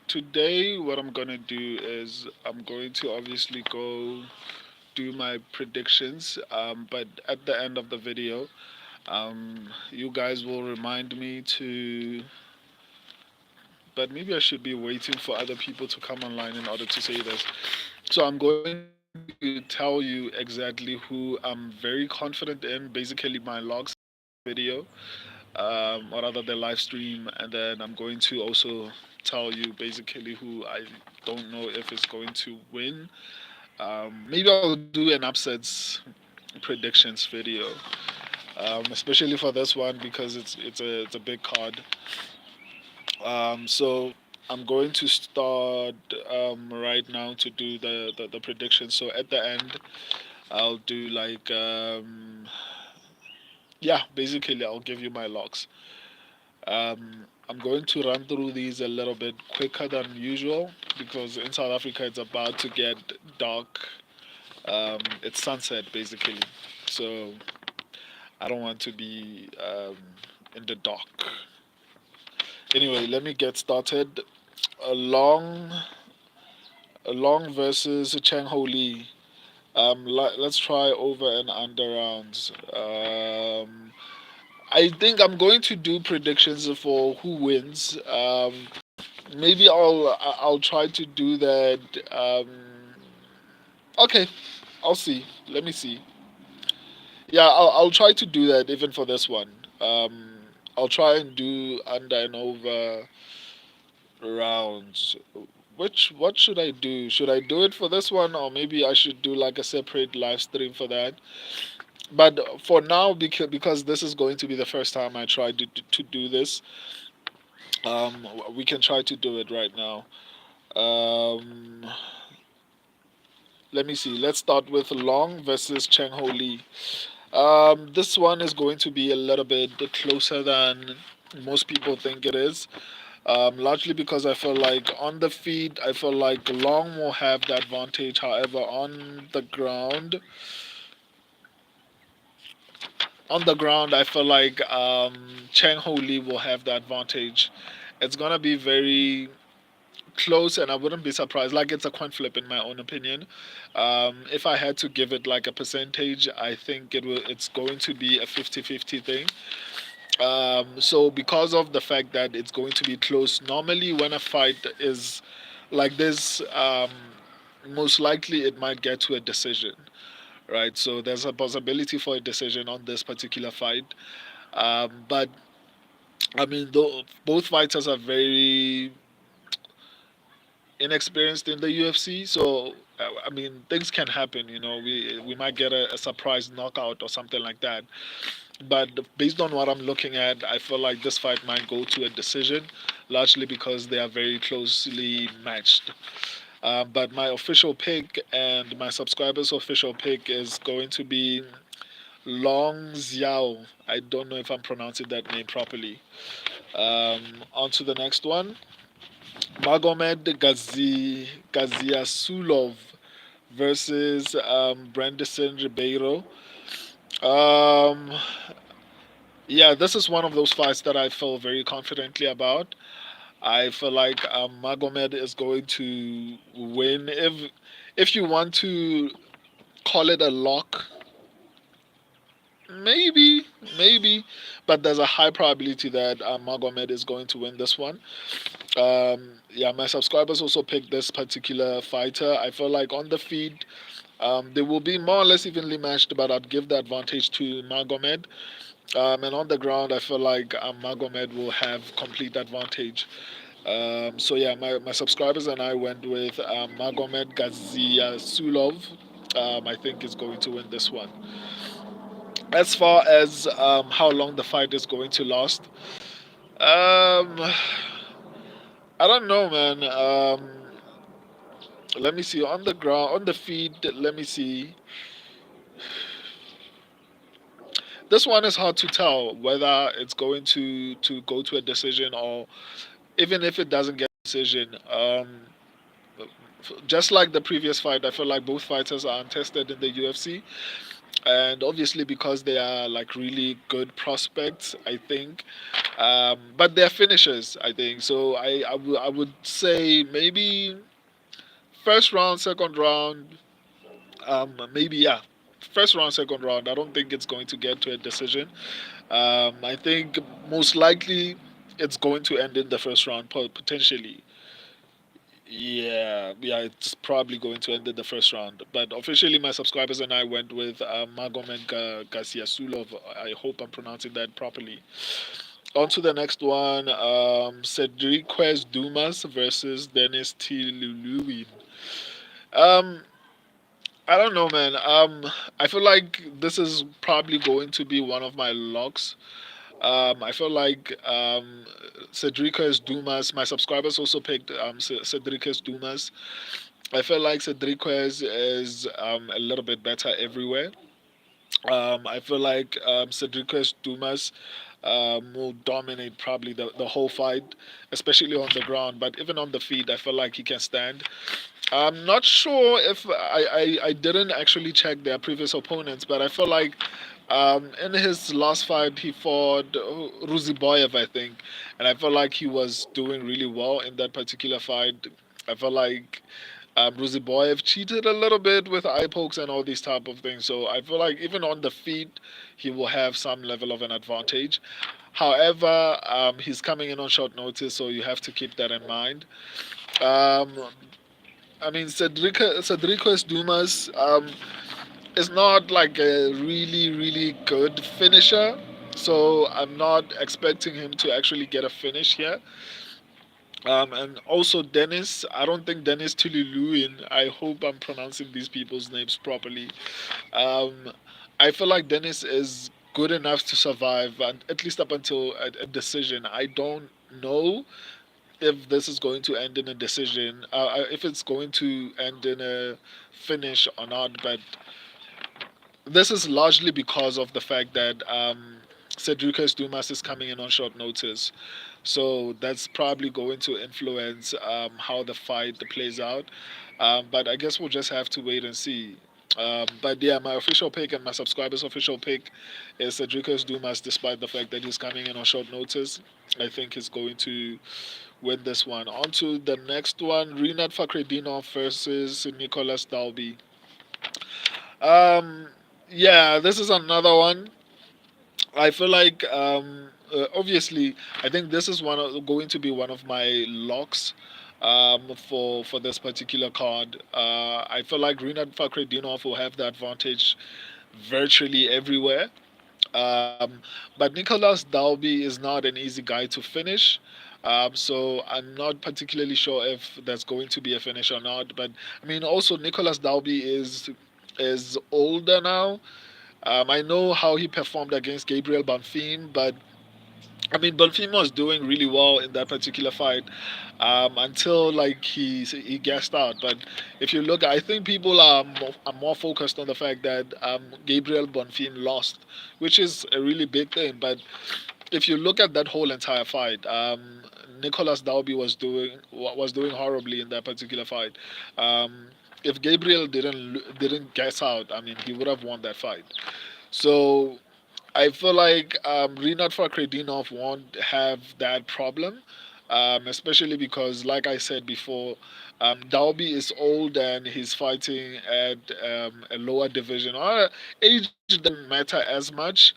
today what I'm gonna do is I'm going to obviously go do my predictions. But at the end of the video, you guys will remind me to. But maybe I should be waiting for other people to come online in order to say this. So I'm going to tell you exactly who I'm very confident in. Basically, my logs video, or rather the live stream, and then I'm going to also tell you basically who I don't know if it's going to win. Maybe I'll do an upsets predictions video, especially for this one because it's a big card. So I'm going to start right now to do the predictions. So at the end, I'll do like yeah, basically I'll give you my locks. I'm going to run through these a little bit quicker than usual because in South Africa it's about to get dark. It's sunset basically, so I don't want to be in the dark. Anyway, let me get started. A long, a long versus Chang Ho Lee. Let's try over and under rounds. I think I'm going to do predictions for who wins. Maybe I'll try to do that. Okay, I'll see. Let me see. Yeah, I'll try to do that even for this one. I'll try and do under and over rounds. What should I do? Should I do it for this one, or maybe I should do like a separate live stream for that? But for now, because this is going to be the first time I try to do this, we can try to do it right now. Um, Let me see. Let's start with Long versus Cheng Ho Lee. This one is going to be a little bit closer than most people think it is. Largely because I feel like on the feet, I feel like Long will have the advantage. However, on the ground, I feel like Cheng Ho Lee will have the advantage. It's gonna be very close, and I wouldn't be surprised. Like it's a coin flip, in my own opinion. If I had to give it like a percentage, I think it's going to be a 50-50 thing. So because of the fact that it's going to be close, normally when a fight is like this, most likely it might get to a decision, right? So there's a possibility for a decision on this particular fight. But I mean, though, both fighters are very inexperienced in the UFC, so I mean, things can happen. We might get a surprise knockout or something like that. But based on what I'm looking at, I feel like this fight might go to a decision, largely because they are very closely matched. But my official pick and my subscribers' official pick is going to be Long Xiao. I don't know if I'm pronouncing that name properly. On to the next one. Gaziasulov versus Brandison Ribeiro. Um, yeah, this is one of those fights that I feel very confidently about. I feel like Magomed is going to win. If you want to call it a lock, maybe, maybe, but there's a high probability that Magomed is going to win this one. Yeah, my subscribers also picked this particular fighter. I feel like on the feed, they will be more or less evenly matched, but I'd give the advantage to Magomed. And on the ground, I feel like Magomed will have complete advantage. So yeah, my subscribers and I went with Magomed Gaziasulov. I think is going to win this one. As far as how long the fight is going to last, um, I don't know, man. Let me see on the ground, on the feed. Let me see. This one is hard to tell whether it's going to go to a decision, or even if it doesn't get a decision. Just like the previous fight, I feel like both fighters are untested in the UFC. and obviously because they are like really good prospects, I think. But they're finishers, I think. So I would say maybe first round, second round, maybe yeah, first round, second round. I don't think it's going to get to a decision. I think most likely it's going to end in the first round, potentially. Yeah, yeah, it's probably going to end in the first round. But officially, my subscribers and I went with Magomed Gasiasulov. I hope I'm pronouncing that properly. On to the next one. Cedriquez Dumas versus Dennis T. Luluin. Um, I don't know, man. I feel like this is probably going to be one of my locks. I feel like Cedriquez Dumas. My subscribers also picked Cedriquez Dumas. I feel like Cedriquez is a little bit better everywhere. I feel like Cedriquez Dumas will dominate probably the whole fight, especially on the ground. But even on the feet, I feel like he can stand. I'm not sure if I didn't actually check their previous opponents, but I feel like in his last fight he fought Ruziboyev, I think, and I felt like he was doing really well in that particular fight. I felt like Ruziboyev cheated a little bit with eye pokes and all these type of things, so I feel like even on the feet he will have some level of an advantage. However, he's coming in on short notice, so you have to keep that in mind. Um, I mean, Cedrico Dumas is not like a really, really good finisher. So I'm not expecting him to actually get a finish here. And also Dennis, I don't think Dennis Tululuin, I hope I'm pronouncing these people's names properly. Um, I feel like Dennis is good enough to survive, and at least up until a decision. I don't know if this is going to end in a decision, if it's going to end in a finish or not. But this is largely because of the fact that Cedric Dumas is coming in on short notice. So that's probably going to influence how the fight plays out. But I guess we'll just have to wait and see. But yeah, my official pick and my subscribers' official pick is Cedric Dumas, despite the fact that he's coming in on short notice. I think he's going to win this one. On to the next one, Rinat Fakhretdinov versus Nicholas Dalby. Um, yeah, this is another one. I feel like obviously I think this is going to be one of my locks for this particular card. I feel like Rinat Fakhretdinov will have the advantage virtually everywhere. Um, but Nicolas Dalby is not an easy guy to finish. So I'm not particularly sure if that's going to be a finish or not. But I mean, also Nicolas Dalby is older now. I know how he performed against Gabriel Bonfim, but I mean, Bonfim was doing really well in that particular fight until like he gassed out. But if you look, I think people are more focused on the fact that Gabriel Bonfim lost, which is a really big thing. But if you look at that whole entire fight, Nicolas Dalby was doing horribly in that particular fight. If Gabriel didn't gas out, I mean, he would have won that fight. So I feel like Rinat Fakhretdinov won't have that problem, especially because, like I said before, Dalby is old and he's fighting at a lower division. Age doesn't matter as much,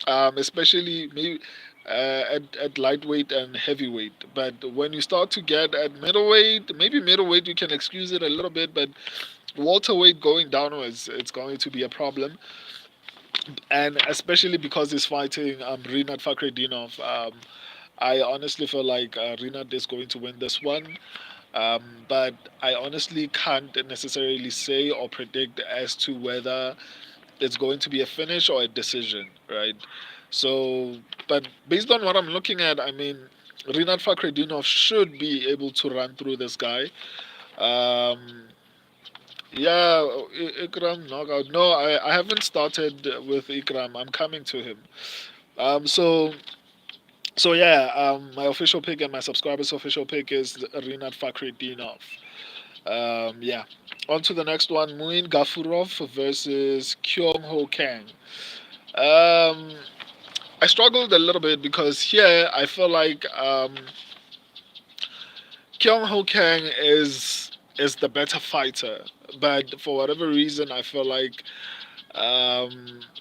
especially maybe at lightweight and heavyweight. But when you start to get at middleweight, maybe middleweight you can excuse it a little bit, but welterweight going downwards, it's going to be a problem. And especially because he's fighting Rinat Fakhretdinov, I honestly feel like Rinat is going to win this one. But I honestly can't necessarily say or predict as to whether it's going to be a finish or a decision, right? So, but based on what I'm looking at, I mean, Rinat Fakhretdinov should be able to run through this guy. Um, yeah, Ikram knockout. No, I haven't started with Ikram. I'm coming to him. Um, so so yeah, my official pick and my subscribers' official pick is Rinat Fakhretdinov. Yeah. On to the next one. Muin Gafurov versus Kyung Ho Kang. Um, I struggled a little bit because here I feel like Kyung Ho Kang is the better fighter, but for whatever reason, I feel like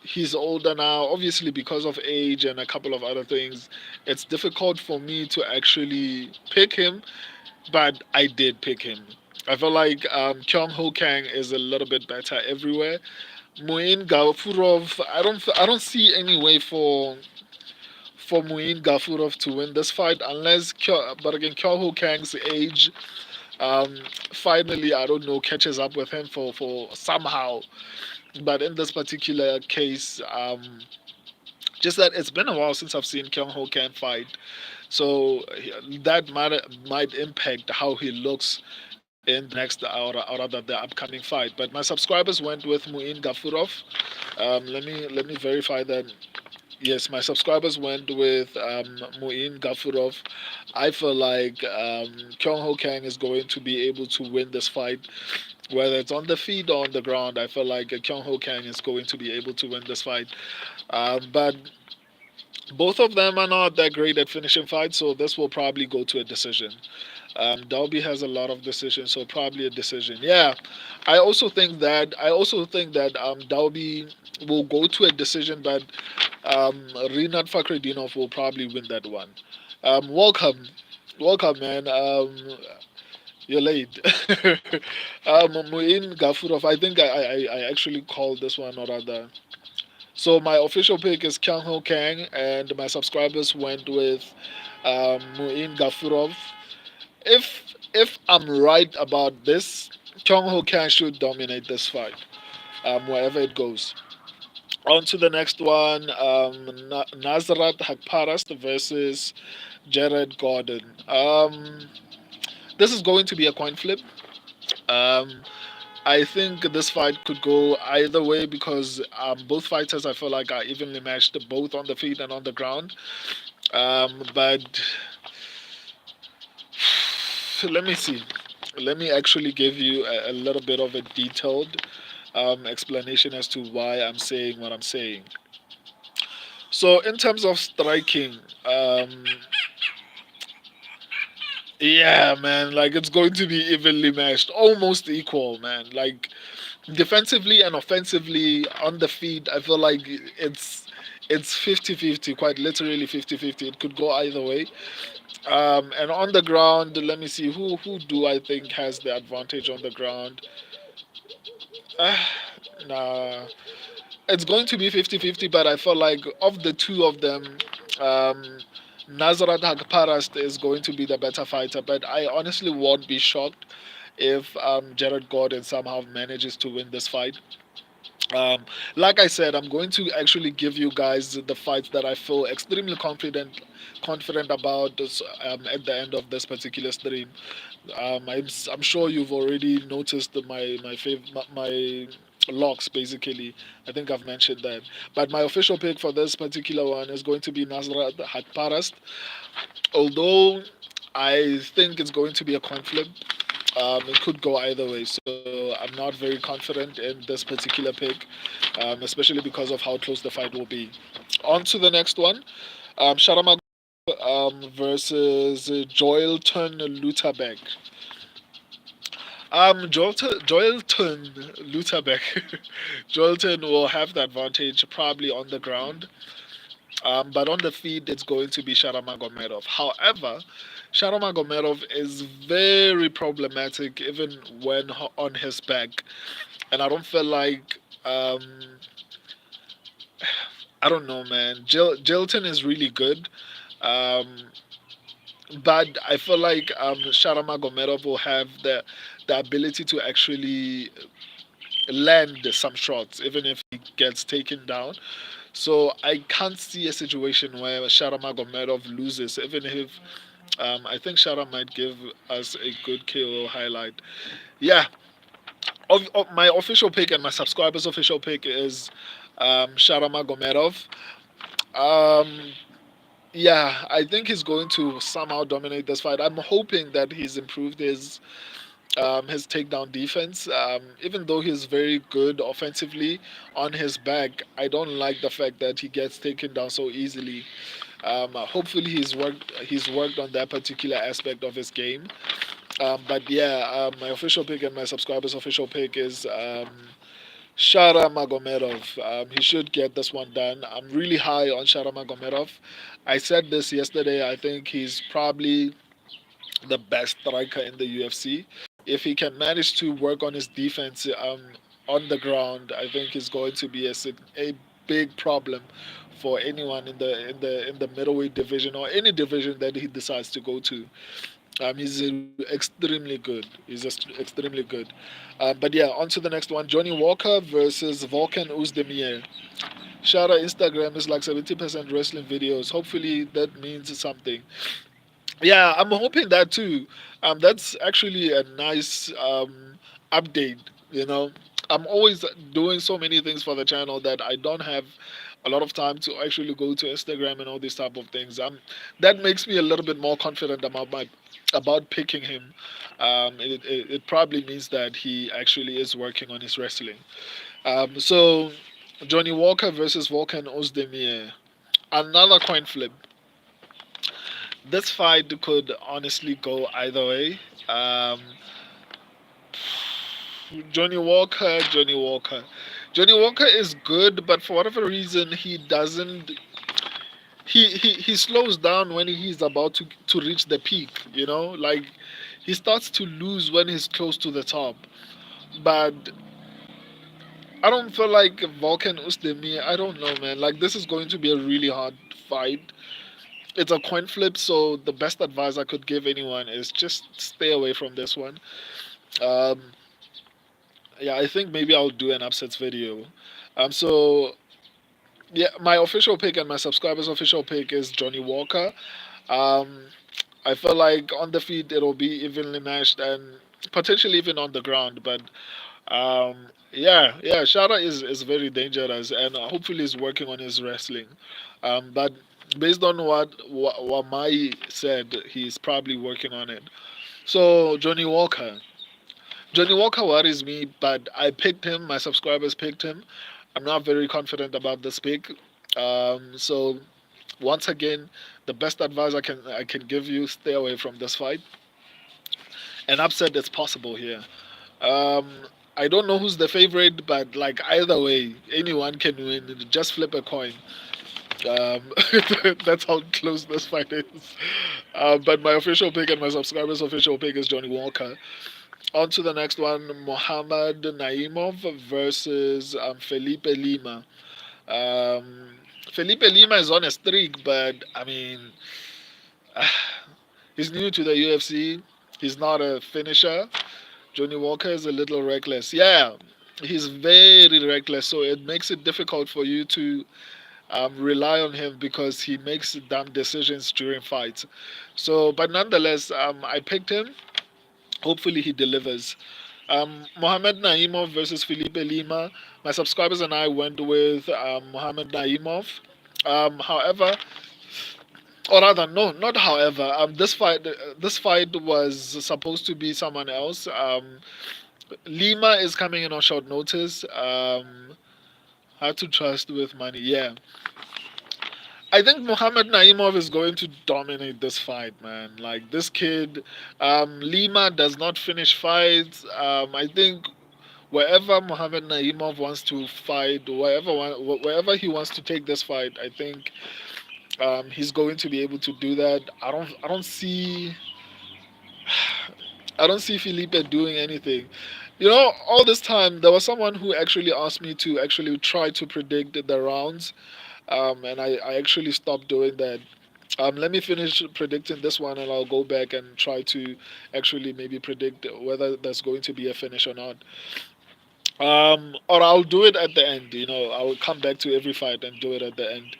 he's older now. Obviously, because of age and a couple of other things, it's difficult for me to actually pick him. But I did pick him. I feel like Kyung Ho Kang is a little bit better everywhere. Muin Gafurov, I don't see any way for Muin Gafurov to win this fight unless, but again, Kyung Ho Kang's age um, finally, I don't know, catches up with him for somehow. But in this particular case, just that it's been a while since I've seen Kyung Ho Kang fight, so that might impact how he looks in the next or rather the upcoming fight. But my subscribers went with Muin Gafurov. Let me verify that. Yes, my subscribers went with Muin Gafurov. I feel like Kyung Ho Kang is going to be able to win this fight, whether it's on the feet or on the ground. I feel like Kyung Ho Kang is going to be able to win this fight. But both of them are not that great at finishing fights, so this will probably go to a decision. Dalby has a lot of decisions, so probably a decision. Yeah, I also think that Dalby will go to a decision, but Rinat Fakhredinov will probably win that one. Welcome, welcome, man. You're late. Muin Gafurov. I think I actually called this one or other. So my official pick is Kyung Ho Kang, and my subscribers went with Muin Gafurov. If I'm right about this, Kyung Ho Kang should dominate this fight, wherever it goes. On to the next one, Nazrat Hakparast versus Jared Gordon. This is going to be a coin flip. Um, I think this fight could go either way because both fighters I feel like are evenly matched, both on the feet and on the ground. But let me see. Let me actually give you a little bit of a detailed explanation as to why I'm saying what I'm saying. So, in terms of striking, yeah, man, like it's going to be evenly matched, almost equal, man. Like defensively and offensively on the feet, I feel like it's 50-50, quite literally 50-50. It could go either way. And on the ground, let me see who do I think has the advantage on the ground. Ah, nah, it's going to be 50-50, but I feel like of the two of them, um, Nazrat Haqparast is going to be the better fighter, but I honestly won't be shocked if Jared Gordon somehow manages to win this fight. Um, like I said, I'm going to actually give you guys the fights that I feel extremely confident about at the end of this particular stream. I'm sure you've already noticed my locks basically. I think I've mentioned that. But my official pick for this particular one is going to be Nasrat Hakparast. Although I think it's going to be a coin flip. It could go either way, so I'm not very confident in this particular pick, especially because of how close the fight will be. On to the next one, Sharamag versus Joelton Lutabek. Joelton Lutabek. Joelton will have the advantage probably on the ground, but on the feet, it's going to be Sharamagomedov. However, Sharamagomedov is very problematic even when on his back, and I don't feel like I don't know, man. Jilton is really good, um, but I feel like Sharamagomedov will have the ability to actually land some shots, even if he gets taken down. So I can't see a situation where Sharamagomedov loses, even if I think Shara might give us a good KO highlight. Yeah, my official pick and my subscribers' official pick is Sharamagomedov. Um, yeah, I think he's going to somehow dominate this fight. I'm hoping that he's improved his his takedown defense. Even though he's very good offensively on his back, I don't like the fact that he gets taken down so easily. Hopefully, he's worked on that particular aspect of his game. But yeah, my official pick and my subscribers' official pick is Shara Magomedov. He should get this one done. I'm really high on Shara Magomedov. I said this yesterday. I think he's probably the best striker in the UFC. If he can manage to work on his defense on the ground, I think he's going to be a big problem for anyone in the middleweight division or any division that he decides to go to. He's extremely good. He's just extremely good. But yeah, on to the next one. Johnny Walker versus Volkan Uzdemir. Shara Instagram is like 70% wrestling videos. Hopefully that means something. Yeah, I'm hoping that too. That's actually a nice update. You know, I'm always doing so many things for the channel that I don't have a lot of time to actually go to Instagram and all these type of things. That makes me a little bit more confident about picking him. It probably means that he actually is working on his wrestling. So Johnny Walker versus Volkan Ozdemir, another coin flip. This fight could honestly go either way. Um, Johnny Walker, Johnny Walker. Johnny Walker is good, but for whatever reason, he doesn't. He slows down when he's about to reach the peak. Like he starts to lose when he's close to the top. But I don't feel like Volkan Ozdemir. I don't know, man. Like this is going to be a really hard fight. It's a coin flip, so the best advice I could give anyone is just stay away from this one. Um, yeah, I think maybe I'll do an upsets video. So yeah, my official pick and my subscribers' official pick is Johnny Walker. Um, I feel like on the feet it'll be evenly matched and potentially even on the ground. But yeah, Shara is very dangerous and hopefully he's working on his wrestling. But based on what Mai said, he's probably working on it. So Johnny Walker. Johnny Walker worries me, but I picked him. My subscribers picked him. I'm not very confident about this pick. So once again, the best advice I can give you: stay away from this fight. An upset is possible here. Um, I don't know who's the favorite, but like either way, anyone can win. Just flip a coin. Um, that's how close this fight is. But my official pick and my subscribers' official pick is Johnny Walker. On to the next one, Mohammad Naimov versus Felipe Lima. Um, Felipe Lima is on a streak, but I mean, he's new to the UFC. He's not a finisher. Johnny Walker is a little reckless. Yeah, he's very reckless, so it makes it difficult for you to rely on him because he makes dumb decisions during fights. So, but nonetheless, I picked him. Hopefully, he delivers. Mohamed Naimov versus Felipe Lima. My subscribers and I went with Mohamed Naimov. However, or rather, no, not however. This fight was supposed to be someone else. Lima is coming in on short notice. How to trust with money? Yeah, I think Mohamed Naimov is going to dominate this fight, man. Like this kid, Lima does not finish fights. I think wherever Mohamed Naimov wants to fight, wherever he wants to take this fight, I think he's going to be able to do that. I don't see Felipe doing anything. All this time there was someone who actually asked me to actually try to predict the rounds, and I actually stopped doing that. Let me finish predicting this one, and I'll go back and try to actually maybe predict whether there's going to be a finish or not. Or I'll do it at the end. I'll come back to every fight and do it at the end.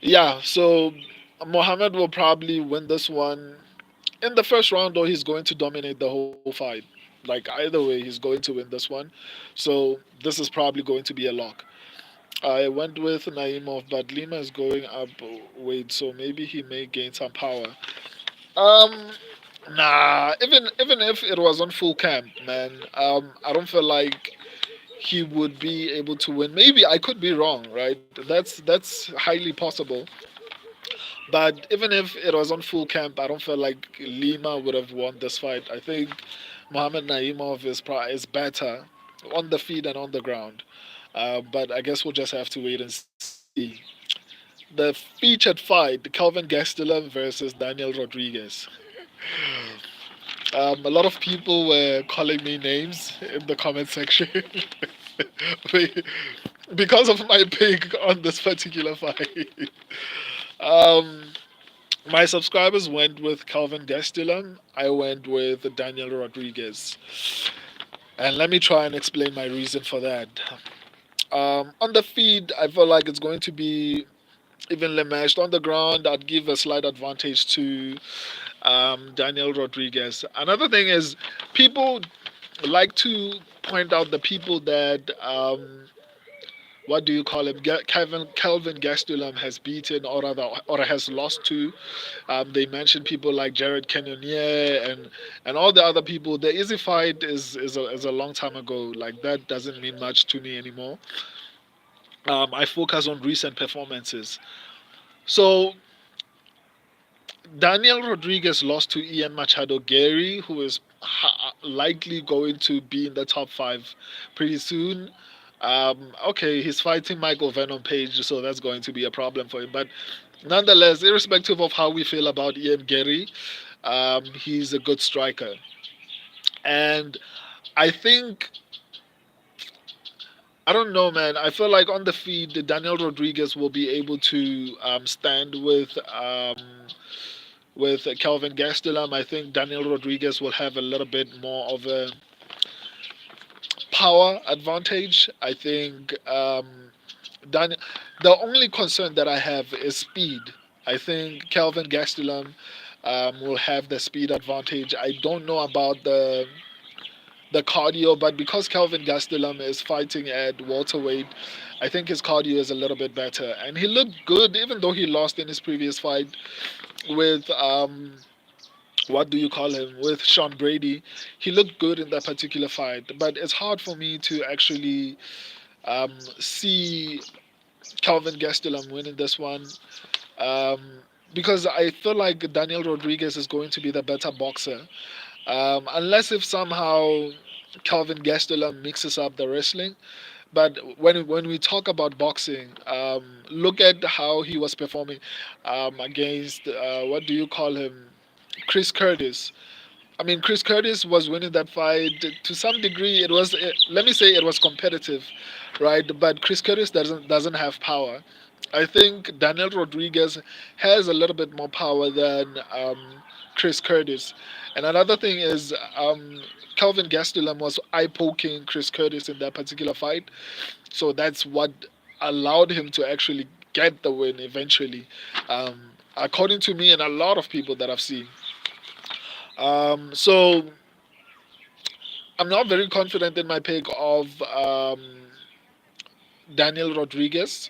Yeah, so Mohammed will probably win this one in the first round, or he's going to dominate the whole fight. Like either way, he's going to win this one. So this is probably going to be a lock. I went with Naimov, but Lima is going up weight, so maybe he may gain some power. Um, Nah, even if it was on full camp, man, I don't feel like he would be able to win. Maybe I could be wrong, right? That's highly possible. But even if it was on full camp, I don't feel like Lima would have won this fight. I think Mohamed Naimov is better on the feet and on the ground. But I guess we'll just have to wait and see. The featured fight, Kelvin Gastelum versus Daniel Rodriguez. A lot of people were calling me names in the comment section because of my pick on this particular fight. Um, my subscribers went with Calvin Gastelum. I went with Daniel Rodriguez. And let me try and explain my reason for that. On the feed, I feel like it's going to be evenly matched. On the ground, I'd give a slight advantage to Daniel Rodriguez. Another thing is, people like to point out the people that what do you call him? Kelvin Gastelum has beaten or rather or has lost to. They mentioned people like Jared Cannonier and all the other people. The easy fight is a long time ago. Like that doesn't mean much to me anymore. I focus on recent performances. So Daniel Rodriguez lost to Ian Machado Gary, who is likely going to be in the top five pretty soon. Okay, he's fighting Michael Venom Page, so that's going to be a problem for him. But nonetheless, irrespective of how we feel about Ian Gary, he's a good striker. And I think, I don't know, man. I feel like on the feed, Daniel Rodriguez will be able to stand with Kelvin Gastelum. I think Daniel Rodriguez will have a little bit more of a power advantage. I think Dan- the only concern that I have is speed. I think Kelvin Gastelum will have the speed advantage. I don't know about the cardio, but because Kelvin Gastelum is fighting at welterweight, I think his cardio is a little bit better. And he looked good, even though he lost in his previous fight with what do you call him, with Sean Brady. He looked good in that particular fight, but it's hard for me to actually see Calvin Gastelum winning this one, um, because I feel like Daniel Rodriguez is going to be the better boxer, unless if somehow Calvin Gastelum mixes up the wrestling. But when we talk about boxing, look at how he was performing against what do you call him, Chris Curtis. I mean, Chris Curtis was winning that fight to some degree. It was, let me say, it was competitive, right? But Chris Curtis doesn't have power. I think Daniel Rodriguez has a little bit more power than Chris Curtis. And another thing is, Calvin Gastelum was eye poking Chris Curtis in that particular fight, so that's what allowed him to actually get the win eventually, according to me and a lot of people that I've seen. So I'm not very confident in my pick of Daniel Rodriguez,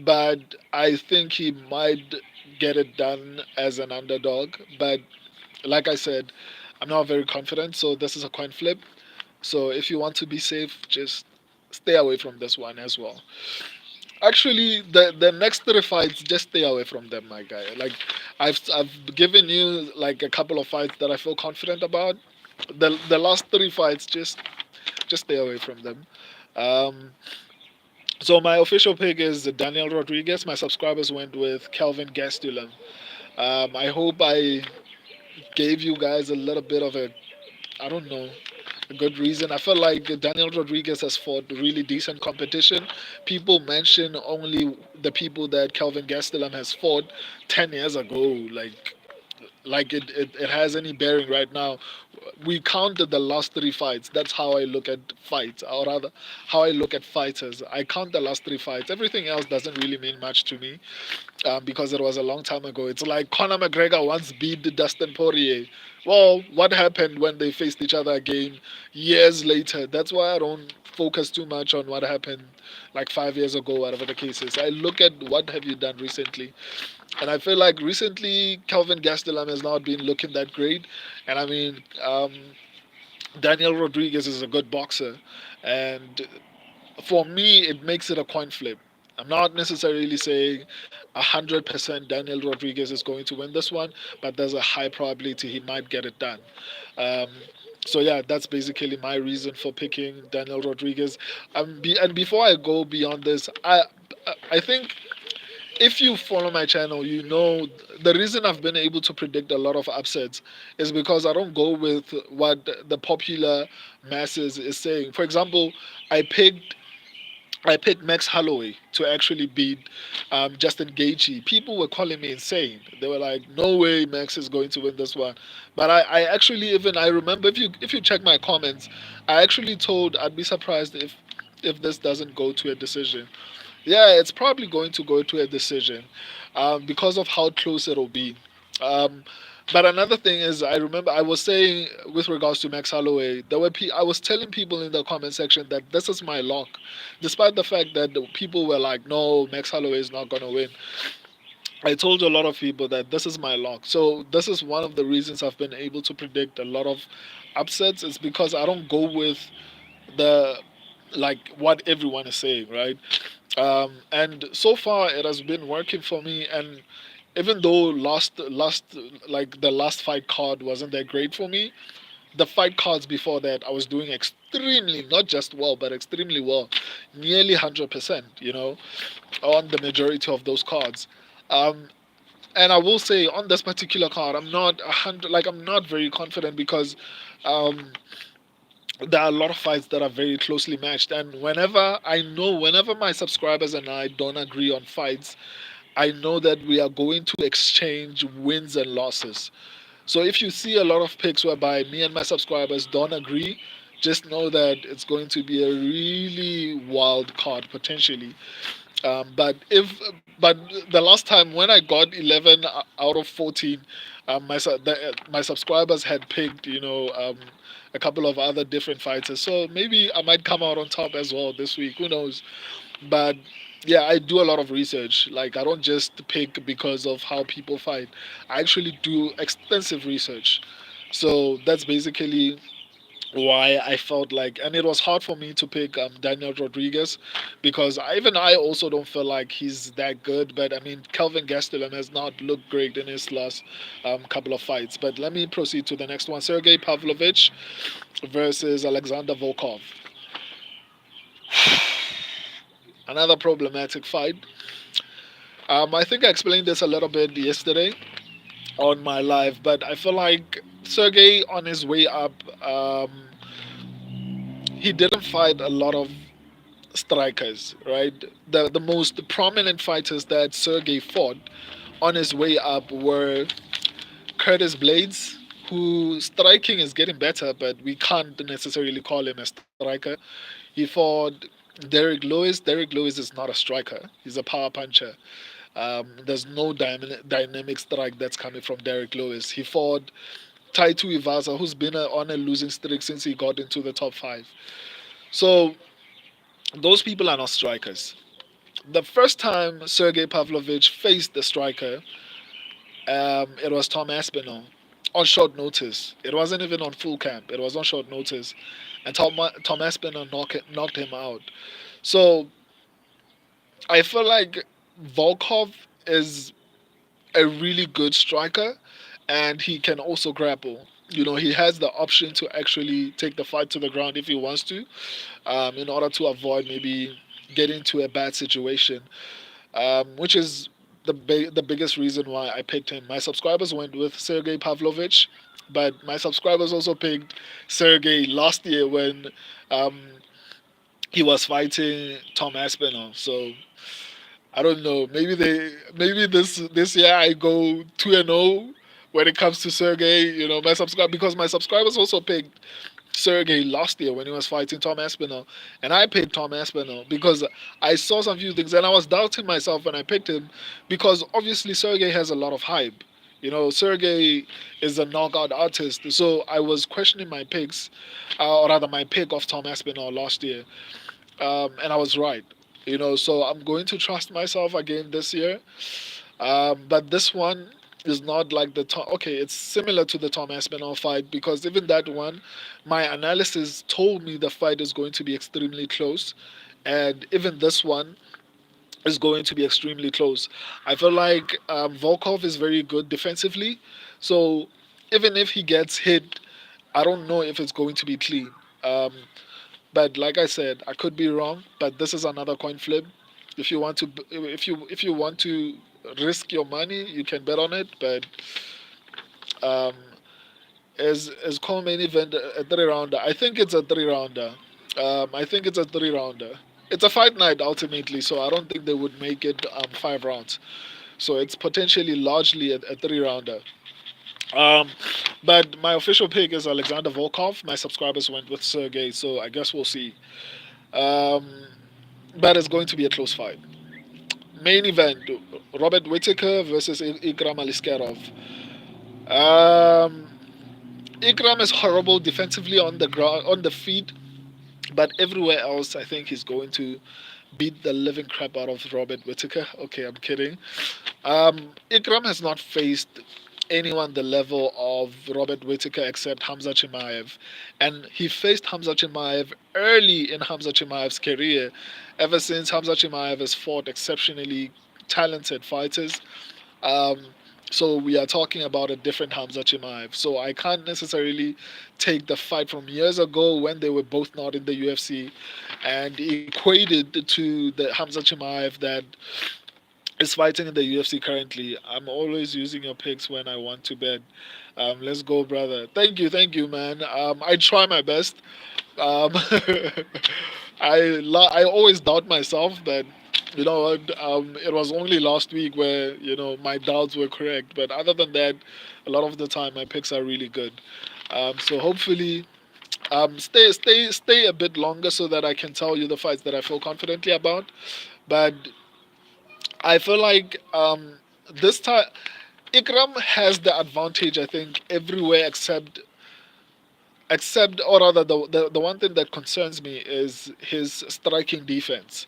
but I think he might get it done as an underdog. But like I said, I'm not very confident, so this is a coin flip. So if you want to be safe, just stay away from this one as well. Actually, the next three fights, just stay away from them, my guy. Like I've given you like a couple of fights that I feel confident about. The last three fights, just stay away from them. Um, so my official pick is Daniel Rodriguez. My subscribers went with Kelvin Gastelum. I hope I gave you guys a little bit of a, I don't know, a good reason. I feel like Daniel Rodriguez has fought really decent competition. People mention only the people that Kelvin Gastelum has fought 10 years ago. Like it has any bearing right now. We counted the last three fights. That's how I look at fights, or rather, how I look at fighters. I count the last three fights. Everything else doesn't really mean much to me, because it was a long time ago. It's like Conor McGregor once beat Dustin Poirier. Well, what happened when they faced each other again years later? That's why I don't focus too much on what happened like 5 years ago, whatever the case is. I look at what have you done recently. And I feel like recently Kelvin Gastelum has not been looking that great. And I mean, Daniel Rodriguez is a good boxer, and for me, it makes it a coin flip. I'm not necessarily saying 100% Daniel Rodriguez is going to win this one, but there's a high probability he might get it done. Um, so yeah, that's basically my reason for picking Daniel Rodriguez. And before I go beyond this, I think if you follow my channel, you know the reason I've been able to predict a lot of upsets is because I don't go with what the popular masses is saying. For example, I picked I picked Max Holloway to actually beat Justin Gaethje. People were calling me insane. They were like, "No way, Max is going to win this one." But I actually even I remember if you check my comments, I actually told I'd be surprised if this doesn't go to a decision. Yeah, it's probably going to go to a decision because of how close it'll be. Um, but another thing is, I remember I was saying with regards to Max Holloway, I was telling people in the comment section that this is my lock, despite the fact that the people were like, "No, Max Holloway is not gonna win." I told a lot of people that this is my lock. So this is one of the reasons I've been able to predict a lot of upsets. Is because I don't go with the like what everyone is saying, right? And so far it has been working for me. And even though the last fight card wasn't that great for me, the fight cards before that I was doing extremely, not just well, but extremely well, nearly 100%, on the majority of those cards. Um, and I will say on this particular card, I'm not 100, like I'm not very confident because um, there are a lot of fights that are very closely matched. And whenever my subscribers and I don't agree on fights, I know that we are going to exchange wins and losses. So if you see a lot of picks whereby me and my subscribers don't agree, just know that it's going to be a really wild card potentially. But the last time when I got 11 out of 14, my subscribers had picked a couple of other different fighters. So maybe I might come out on top as well this week. Who knows? But yeah, I do a lot of research. Like I don't just pick because of how people fight. I actually do extensive research. So that's basically why I felt like, and it was hard for me to pick Daniel Rodriguez because even I also don't feel like he's that good. But I mean, Kelvin Gastelum has not looked great in his last couple of fights. But let me proceed to the next one: Sergey Pavlovich versus Alexander Volkov. Another problematic fight. I think I explained this a little bit yesterday on my live, but I feel like Sergey on his way up, he didn't fight a lot of strikers, right? The most prominent fighters that Sergey fought on his way up were Curtis Blades, who striking is getting better, but we can't necessarily call him a striker. He fought Derek Lewis. Derek Lewis is not a striker; he's a power puncher. There's no dynamic strike that's coming from Derek Lewis. He fought Taito Ivasa, who's been on a losing streak since he got into the top five. So those people are not strikers. The first time Sergey Pavlovich faced the striker, it was Tom Aspinall on short notice. It wasn't even on full camp. It was on short notice, and Tom Aspinall knocked him out. So I feel like Volkov is a really good striker, and he can also grapple. He has the option to actually take the fight to the ground if he wants to, in order to avoid maybe getting to a bad situation, which is the biggest reason why I picked him. My subscribers went with Sergey Pavlovich, but my subscribers also picked Sergey last year when um, he was fighting Tom Aspinall. So I don't know. Maybe this year I go 2-0 when it comes to Sergey. My subscribe because my subscribers also picked Sergey last year when he was fighting Tom Aspinall, and I picked Tom Aspinall because I saw some few things and I was doubting myself when I picked him because obviously Sergey has a lot of hype. Sergey is a knockout artist, so I was questioning my picks, or rather my pick of Tom Aspinall last year, and I was right. So I'm going to trust myself again this year. But this one is not like the Tom. Okay, it's similar to the Tom Aspinall fight because even that one, my analysis told me the fight is going to be extremely close, and even this one is going to be extremely close. I feel like Volkov is very good defensively, so even if he gets hit, I don't know if it's going to be clean. Um, but like I said, I could be wrong. But this is another coin flip. If you want to risk your money, you can bet on it. But um, as co-main event a 3 rounder, I think it's a 3 rounder. I think it's a 3 rounder. It's a fight night ultimately, so I don't think they would make it 5 rounds. So it's potentially largely a 3 rounder. Um, but my official pick is Alexander Volkov. My subscribers went with Sergey, so I guess we'll see. Um, but it's going to be a close fight. Main event: Robert Whittaker versus Ikram Aliskerov. Um, Ikram is horrible defensively on the ground, on the feet, but everywhere else, I think he's going to beat the living crap out of Robert Whittaker. Okay, I'm kidding. Ikram has not faced anyone the level of Robert Whittaker except Hamza Chimaev. And he faced Hamza Chimaev early in Hamza Chimaev's career. Ever since Hamza Chimaev has fought exceptionally talented fighters. Um, so we are talking about a different Hamza Chimaev. So I can't necessarily take the fight from years ago when they were both not in the UFC and equate it to the Hamza Chimaev that is fighting in the UFC currently. I'm always using your picks when I want to bet. Let's go, brother. Thank you, man. I try my best. Um, I always doubt myself, but you know what? It was only last week where my doubts were correct. But other than that, a lot of the time my picks are really good. So hopefully, stay a bit longer so that I can tell you the fights that I feel confidently about. But I feel like this time Ikram has the advantage. I think everywhere except or rather the one thing that concerns me is his striking defense.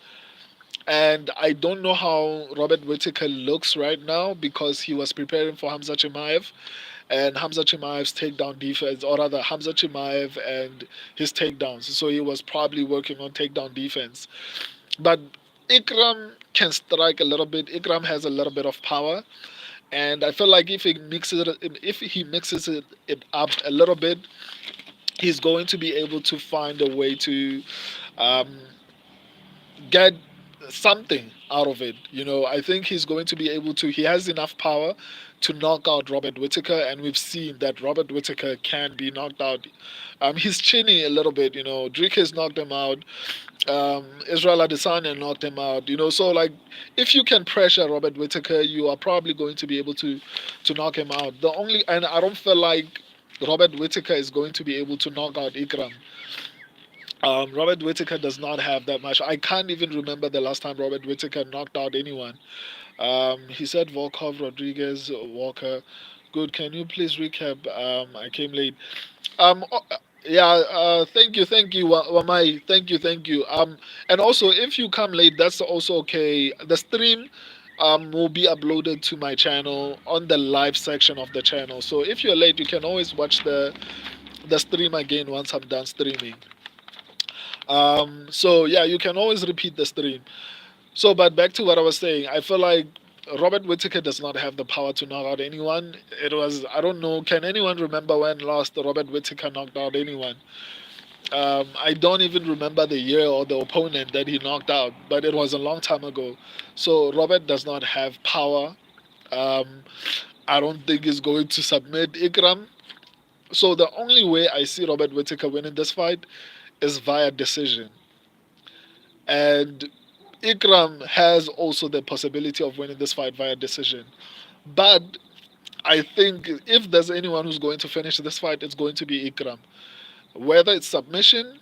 And I don't know how Robert Whittaker looks right now because he was preparing for Hamza Chimaev and Hamza Chimaev's takedown defense, or rather Hamza Chimaev and his takedowns. So he was probably working on takedown defense. But Ikram can strike a little bit. Ikram has a little bit of power, and I feel like if he mixes it up a little bit, he's going to be able to find a way to um, get something out of it. I think he's going to be able to. He has enough power to knock out Robert Whittaker, and we've seen that Robert Whittaker can be knocked out. He's chinny a little bit. Drake has knocked him out. Israel Adesanya knocked him out. So like if you can pressure Robert Whittaker, you are probably going to be able to knock him out. And I don't feel like Robert Whittaker is going to be able to knock out Ikram. Robert Whittaker does not have that much. I can't even remember the last time Robert Whittaker knocked out anyone. He said Volkov, Rodriguez, Walker. Good. Can you please recap? I came late. Yeah. Thank you, Wamai. Thank you. And also, if you come late, that's also okay. The stream, will be uploaded to my channel on the live section of the channel. So if you're late, you can always watch the stream again once I'm done streaming. So yeah, you can always repeat the stream. So, but back to what I was saying, I feel like Robert Whittaker does not have the power to knock out anyone. I don't know, can anyone remember when last Robert Whittaker knocked out anyone? I don't even remember the year or the opponent that he knocked out, but it was a long time ago. So, Robert does not have power. Um, I don't think he's going to submit Ikram. So, the only way I see Robert Whittaker winning this fight is via decision. And Ikram has also the possibility of winning this fight via decision. But I think if there's anyone who's going to finish this fight, it's going to be Ikram. Whether it's submission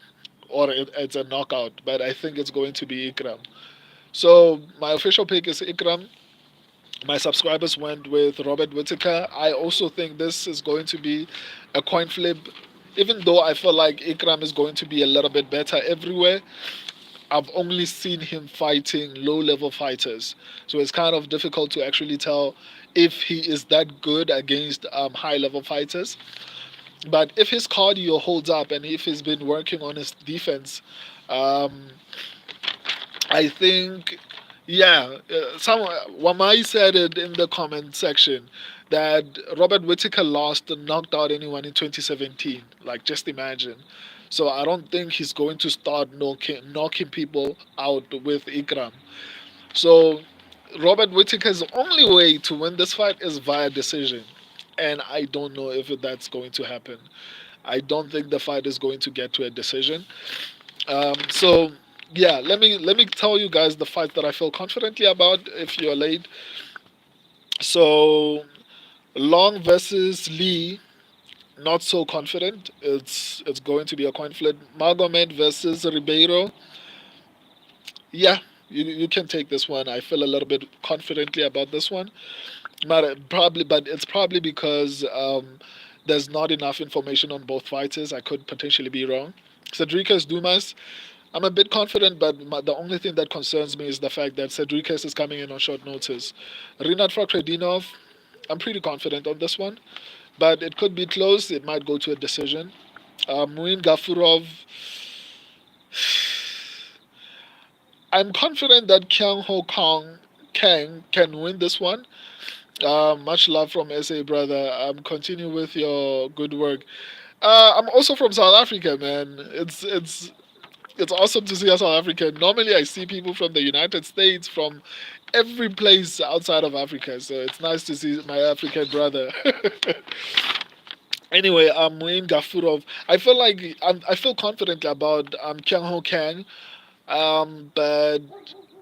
or it's a knockout, but I think it's going to be Ikram. So my official pick is Ikram. My subscribers went with Robert Whittaker. I also think this is going to be a coin flip, even though I feel like Ikram is going to be a little bit better everywhere. I've only seen him fighting low level fighters. So it's kind of difficult to actually tell if he is that good against high level fighters. But if his cardio holds up and if he's been working on his defense, um, I think, yeah, Wamai said it in the comment section that Robert Whittaker lost and knocked out anyone in 2017. Like, just imagine. So I don't think he's going to start knocking people out with Ikram. So Robert Whittaker's only way to win this fight is via decision. And I don't know if that's going to happen. I don't think the fight is going to get to a decision. So yeah, let me tell you guys the fight that I feel confidently about. If you're late, so Long versus Lee, not so confident. It's going to be a coin flip. Magomed versus Ribeiro, yeah. You can take this one. I feel a little bit confidently about this one. But it's probably because there's not enough information on both fighters. I could potentially be wrong. Cedricus Dumas, I'm a bit confident, but the only thing that concerns me is the fact that Cedricus is coming in on short notice. Rinat Fakhretdinov, I'm pretty confident on this one, but it could be close. It might go to a decision. Muin Gafurov, I'm confident that Kyang Ho Kang can win this one. Much love from SA, brother. Continue with your good work. I'm also from South Africa, man. It's awesome to see a South African. Normally, I see people from the United States, from every place outside of Africa. So it's nice to see my African brother. Anyway, Muin Gafurov. I feel confident about Kyang Ho Kang. But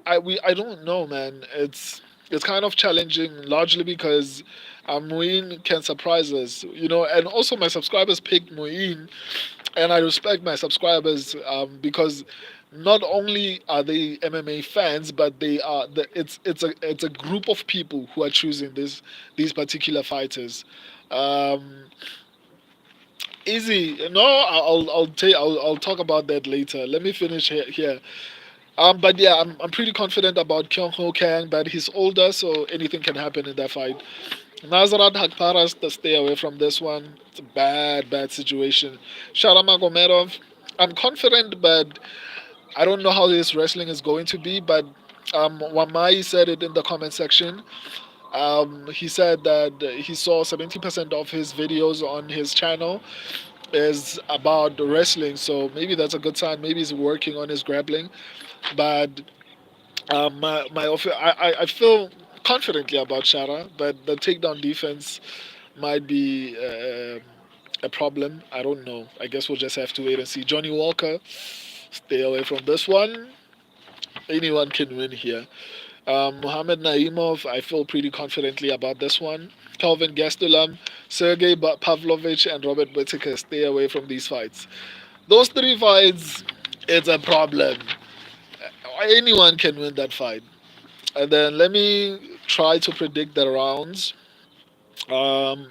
I don't know, man. It's kind of challenging, largely because Muin can surprise us, and also my subscribers picked Muin, and I respect my subscribers because not only are they MMA fans, but it's a group of people who are choosing these particular fighters. Um, Easy, no, I'll talk about that later. Let me finish here. But yeah, I'm pretty confident about Kyung Ho Kang, but he's older, so anything can happen in that fight. Nazarat Hakparas, to stay away from this one. It's a bad situation. Sharamagomedov, I'm confident, but I don't know how this wrestling is going to be. But Wamai said it in the comment section. He said that he saw 70% of his videos on his channel is about wrestling, so maybe that's a good sign. Maybe he's working on his grappling. But I feel confidently about Shara, but the takedown defense might be a problem. I don't know. I guess we'll just have to wait and see. Johnny Walker, stay away from this one. Anyone can win here. Mohamed Naimov, I feel pretty confidently about this one. Calvin Gastelum, Sergey Pavlovich, and Robert Whittaker, stay away from these fights. Those three fights, it's a problem. Anyone can win that fight. And then let me try to predict the rounds. Um,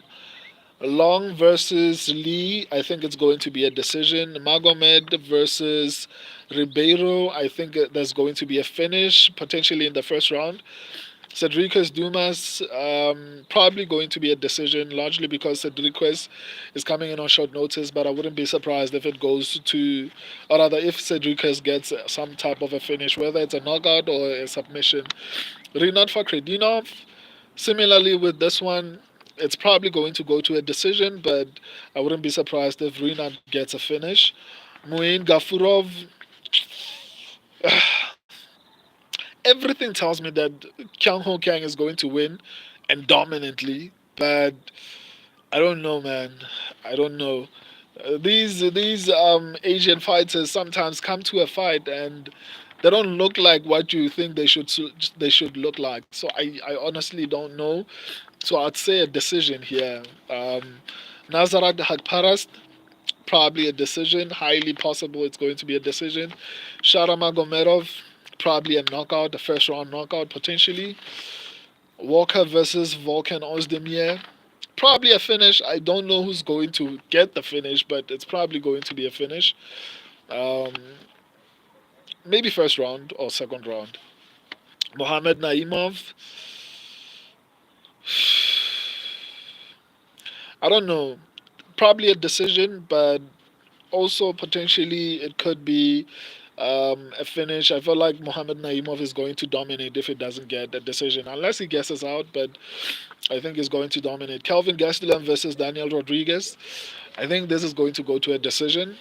Long versus Lee, I think it's going to be a decision. Magomed versus Ribeiro, I think there's going to be a finish, potentially in the first round. Cedricus Dumas, probably going to be a decision, largely because Cedricus is coming in on short notice, but I wouldn't be surprised if it goes to, or rather, if Cedricus gets some type of a finish, whether it's a knockout or a submission. Rinat Fakhretdinov, similarly with this one, it's probably going to go to a decision, but I wouldn't be surprised if Rinat gets a finish. Muin Gafurov, everything tells me that Kyung Ho Kang is going to win and dominantly, but I don't know, man. I don't know. These Asian fighters sometimes come to a fight and they don't look like what you think they should look like. So I honestly don't know. So I'd say a decision here. Nazarat Hakparast, probably a decision. Highly possible it's going to be a decision. Sharamagomedov, probably a knockout, a first round knockout potentially. Walker versus Volkan Ozdemir, probably a finish. I don't know who's going to get the finish, but it's probably going to be a finish. Um, maybe first round or second round. Mohamed Naimov, I don't know. Probably a decision, but also potentially it could be a finish. I feel like Mohamed Naimov is going to dominate if it doesn't get a decision, unless he guesses out. But I think he's going to dominate. Kelvin Gastelum versus Daniel Rodriguez. I think this is going to go to a decision.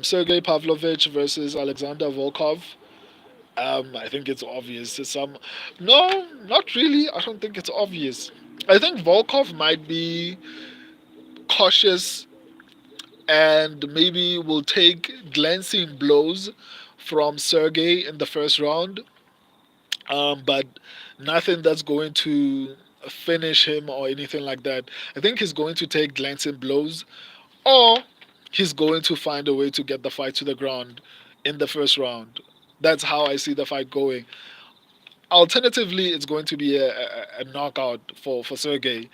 Sergey Pavlovich versus Alexander Volkov. I think it's obvious. No, not really. I don't think it's obvious. I think Volkov might be cautious and maybe will take glancing blows from Sergey in the first round, but nothing that's going to finish him or anything like that. I think he's going to take glancing blows, or he's going to find a way to get the fight to the ground in the first round. That's how I see the fight going. Alternatively, it's going to be a knockout for Sergey,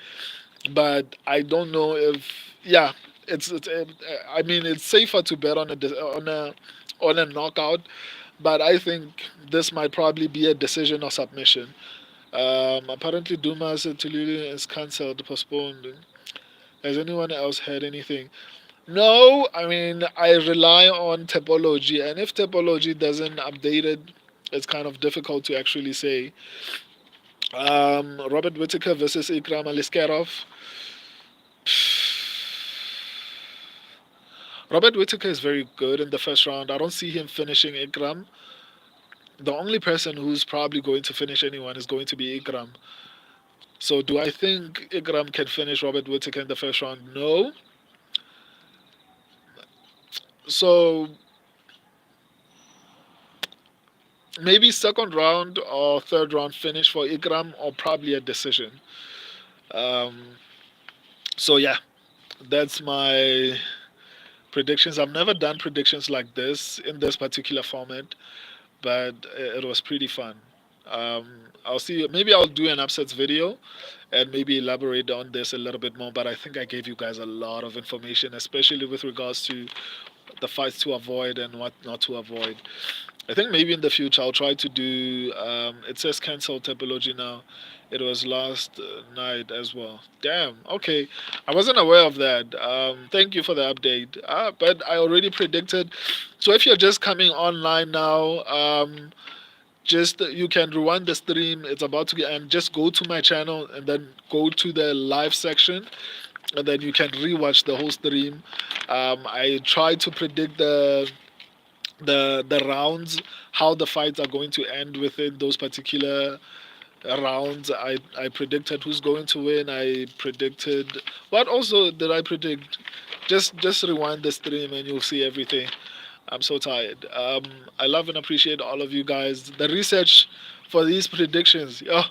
but I don't know if yeah, it's I mean it's safer to bet on a knockout, but I think this might probably be a decision or submission. Apparently, Dumas Tulili is cancelled, postponed. Has anyone else heard anything? No, I mean I rely on Topology, and if Topology doesn't update it, it's kind of difficult to actually say. Robert Whittaker versus Ikram Aliskerov. Robert Whittaker is very good in the first round. I don't see him finishing Ikram. The only person who's probably going to finish anyone is going to be Ikram. So do I think Ikram can finish Robert Whittaker in the first round? No. So maybe second round or third round finish for Ikram or probably a decision. Um, so yeah, that's my predictions. I've never done predictions like this in this particular format, but it was pretty fun. I'll see. Maybe I'll do an upsets video and maybe elaborate on this a little bit more. But I think I gave you guys a lot of information, especially with regards to the fights to avoid and what not to avoid. I think maybe in the future I'll try to do. It says cancel topology now. It was last night as well. Damn. Okay, I wasn't aware of that. Thank you for the update. But I already predicted. So if you're just coming online now, just you can rewind the stream. It's about to get and just go to my channel and then go to the live section, and then you can rewatch the whole stream. I try to predict the rounds, how the fights are going to end within those particular rounds. I predicted who's going to win. I predicted what also did I predict? Just rewind the stream and you'll see everything. I'm so tired. I love and appreciate all of you guys. The research for these predictions. Oh,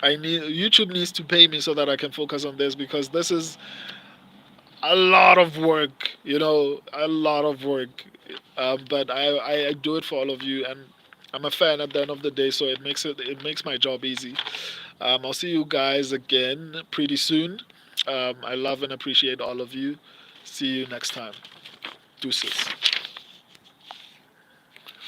I need YouTube needs to pay me so that I can focus on this because this is a lot of work, a lot of work. But I do it for all of you, and I'm a fan at the end of the day, so it makes my job easy. I'll see you guys again pretty soon. I love and appreciate all of you. See you next time. Deuces.